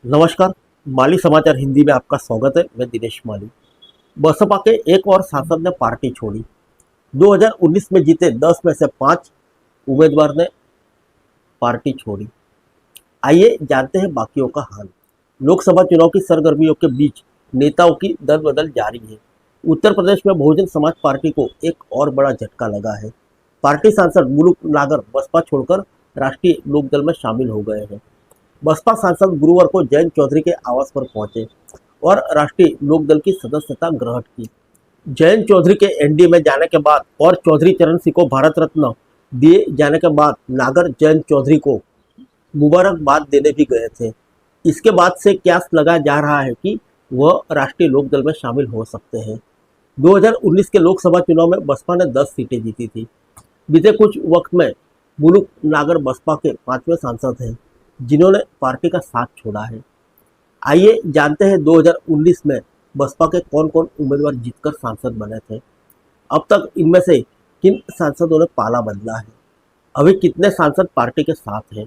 नमस्कार। माली समाचार हिंदी में आपका स्वागत है। मैं दिनेश माली। बसपा के एक और सांसद ने पार्टी छोड़ी। 2019 में जीते 10 में से 5 उम्मीदवार ने पार्टी छोड़ी। आइए जानते हैं बाकियों का हाल। लोकसभा चुनाव की सरगर्मियों के बीच नेताओं की दल बदल जारी है। उत्तर प्रदेश में बहुजन समाज पार्टी को एक और बड़ा झटका लगा है। पार्टी सांसद मुलुक नागर बसपा छोड़कर राष्ट्रीय लोकदल में शामिल हो गए हैं। बसपा सांसद गुरुवार को जयंत चौधरी के आवास पर पहुंचे और राष्ट्रीय लोकदल की सदस्यता ग्रहण की। जयंत चौधरी के एनडीए में जाने के बाद और चौधरी चरण सिंह को भारत रत्न दिए जाने के बाद नागर जयंत चौधरी को मुबारकबाद देने भी गए थे। इसके बाद से क्यास लगाया जा रहा है कि वह राष्ट्रीय लोकदल में शामिल हो सकते हैं। 2019 के लोकसभा चुनाव में बसपा ने 10 सीटें जीती थी। बीते कुछ वक्त में मुलुक नागर बसपा के 5वें सांसद हैं जिन्होंने पार्टी का साथ छोड़ा है। आइए जानते हैं 2019 में बसपा के कौन कौन उम्मीदवार जीतकर सांसद बने थे। अब तक इनमें से किन सांसदों ने पाला बदला है, अभी कितने सांसद पार्टी के साथ हैं,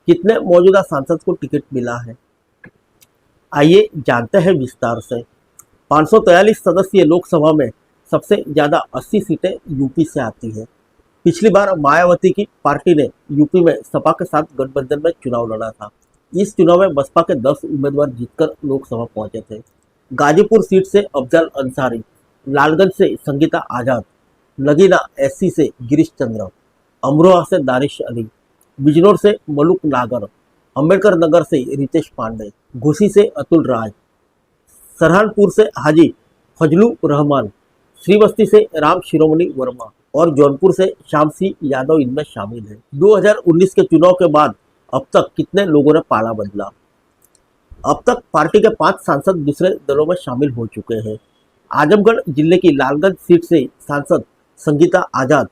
कितने मौजूदा सांसद को टिकट मिला है, आइए जानते हैं विस्तार से। 543 सदस्यीय लोकसभा में सबसे ज़्यादा 80 सीटें यूपी से आती हैं। पिछली बार मायावती की पार्टी ने यूपी में सपा के साथ गठबंधन में चुनाव लड़ा था। इस चुनाव में बसपा के 10 उम्मीदवार जीतकर लोकसभा पहुंचे थे। गाजीपुर सीट से अफजल अंसारी, लालगंज से संगीता आजाद, नगीना एससी से गिरीश चंद्र, अमरोहा से दानिश अली, बिजनौर से मलुक नागर, अंबेडकर नगर से रितेश पांडे, घोसी से अतुल राज, सरहानपुर से हाजी फजलू रहमान, श्रीवस्ती से राम शिरोमणि वर्मा और जौनपुर से श्याम सिंह यादव इनमें शामिल हैं। 2019 के चुनाव के बाद अब तक कितने लोगों ने पाला बदला? अब तक पार्टी के 5 सांसद दूसरे दलों में शामिल हो चुके हैं। आजमगढ़ जिले की लालगंज सीट से सांसद संगीता आजाद,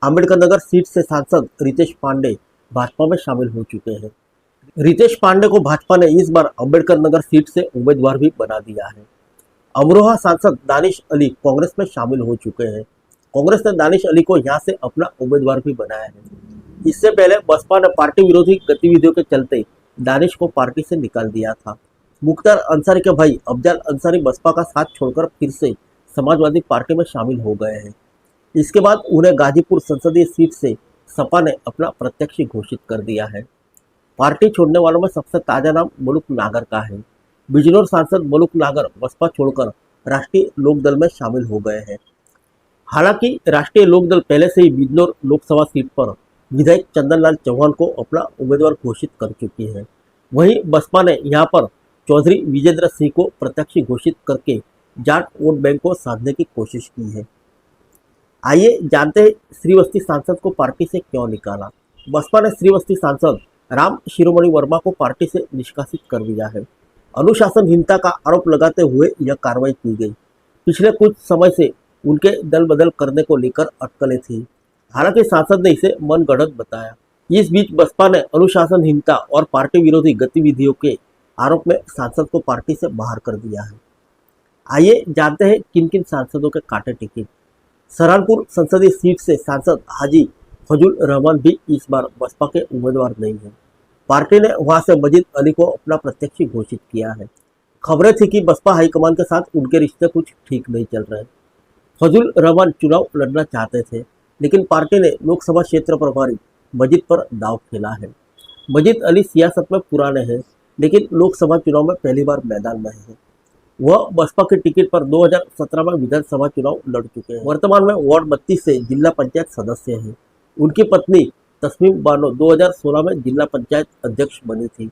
अंबेडकर नगर सीट से सांसद रितेश पांडे भाजपा में शामिल हो चुके हैं। रितेश पांडे को भाजपा ने इस बार अंबेडकर नगर सीट से उम्मीदवार भी बना दिया है। अमरोहा सांसद दानिश अली कांग्रेस में शामिल हो चुके हैं। कांग्रेस ने दानिश अली को यहां से अपना उम्मीदवार भी बनाया है। इससे पहले बसपा ने पार्टी विरोधी गतिविधियों के चलते दानिश को पार्टी से निकाल दिया था। मुख्तार अंसारी के भाई अफजल अंसारी बसपा का साथ छोड़कर फिर से समाजवादी पार्टी में शामिल हो गए हैं। इसके बाद उन्हें गाजीपुर संसदीय सीट से सपा ने अपना प्रत्याशी घोषित कर दिया है। पार्टी छोड़ने वालों में सबसे ताजा नाम मुलुक नागर का है। बिजनौर सांसद मुलुक नागर बसपा छोड़कर राष्ट्रीय लोकदल में शामिल हो गए हैं। हालांकि राष्ट्रीय लोकदल पहले से ही बिजनौर लोकसभा सीट पर विधायक चंदनलाल चौहान को अपना उम्मीदवार घोषित कर चुकी है। वहीं बसपा ने यहां पर चौधरी विजेंद्र सिंह को प्रत्याशी घोषित करके जाट वोट बैंक को साधने की कोशिश की है। आइए जानते हैं श्रीवस्ती सांसद को पार्टी से क्यों निकाला। बसपा ने श्रीवस्ती सांसद राम शिरोमणि वर्मा को पार्टी से निष्कासित कर दिया है। अनुशासनहीनता का आरोप लगाते हुए यह कार्रवाई की गई। पिछले कुछ समय से उनके दल बदल करने को लेकर अटकलें थी। हालांकि सांसद ने इसे मनगढ़ंत बताया। इस बीच बसपा ने अनुशासनहीनता और पार्टी विरोधी गतिविधियों के आरोप में सांसद को पार्टी से बाहर कर दिया है। आइए जानते हैं किन किन सांसदों के काटे टिकट। सहारनपुर संसदीय सीट से सांसद हाजी फजल रहमान भी इस बार बसपा के उम्मीदवार नहीं है। पार्टी ने वहां से मजीद अली को अपना प्रत्याशी घोषित किया है। खबरें थी कि बसपा हाईकमान के साथ उनके रिश्ते कुछ ठीक नहीं चल रहे। फजल रहमान चुनाव लड़ना चाहते थे, लेकिन पार्टी ने लोकसभा क्षेत्र प्रभारी मजीद पर दाव खेला है। मजीद अली सियासत में पुराने हैं, लेकिन लोकसभा चुनाव में पहली बार मैदान में हैं। वह बसपा के टिकट पर 2017 में विधानसभा चुनाव लड़ चुके हैं। वर्तमान में वार्ड 32 से जिला पंचायत सदस्य हैं। उनकी पत्नी तस्मीम बानो 2016 में जिला पंचायत अध्यक्ष बनी थी।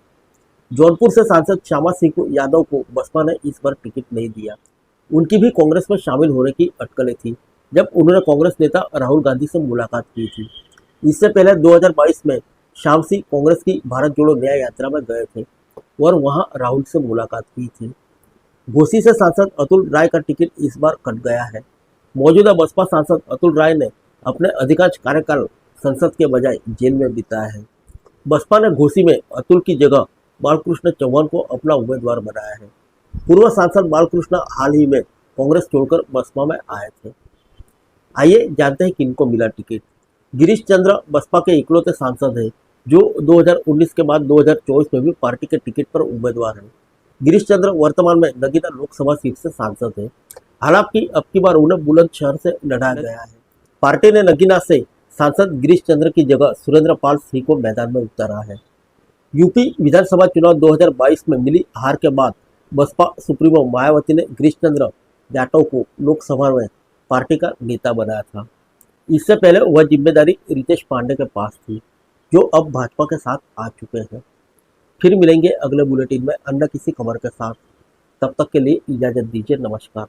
जौनपुर से सांसद श्यामा सिंह यादव को बसपा ने इस बार टिकट नहीं दिया। उनकी भी कांग्रेस में शामिल होने की अटकलें थी जब उन्होंने कांग्रेस नेता राहुल गांधी से मुलाकात की थी। इससे पहले 2022 में श्याम सिंह कांग्रेस की भारत जोड़ो न्याय यात्रा में गए थे और वहां राहुल से मुलाकात की थी। घोसी से सांसद अतुल राय का टिकट इस बार कट गया है। मौजूदा बसपा सांसद अतुल राय ने अपने अधिकांश कार्यकाल संसद के बजाय जेल में बिताया है। बसपा ने घोसी में अतुल की जगह बालकृष्ण चौहान को अपना उम्मीदवार बनाया है। पूर्व सांसद बालकृष्ण हाल ही में कांग्रेस छोड़कर बसपा में आए थे। आइए जानते हैं किनको मिला टिकट। गिरीश चंद्र बसपा के इकलौते सांसद हैं जो 2019 के बाद 2024 में भी पार्टी के टिकट पर उम्मीदवार हैं। गिरीश चंद्र वर्तमान में नगीना लोकसभा सीट से सांसद हैं। हालांकि अब की बार उन्हें बुलंदशहर से लड़ाया गया है। पार्टी ने नगीना से सांसद गिरीश चंद्र की जगह सुरेंद्र पाल सिंह को मैदान में उतारा है। यूपी विधानसभा चुनाव 2022 में मिली हार के बाद बसपा सुप्रीमो मायावती ने गिरीश चंद्र जाटव को लोकसभा में पार्टी का नेता बनाया था। इससे पहले वह जिम्मेदारी रितेश पांडे के पास थी, जो अब भाजपा के साथ आ चुके हैं। फिर मिलेंगे अगले बुलेटिन में अन्य किसी खबर के साथ। तब तक के लिए इजाजत दीजिए। नमस्कार।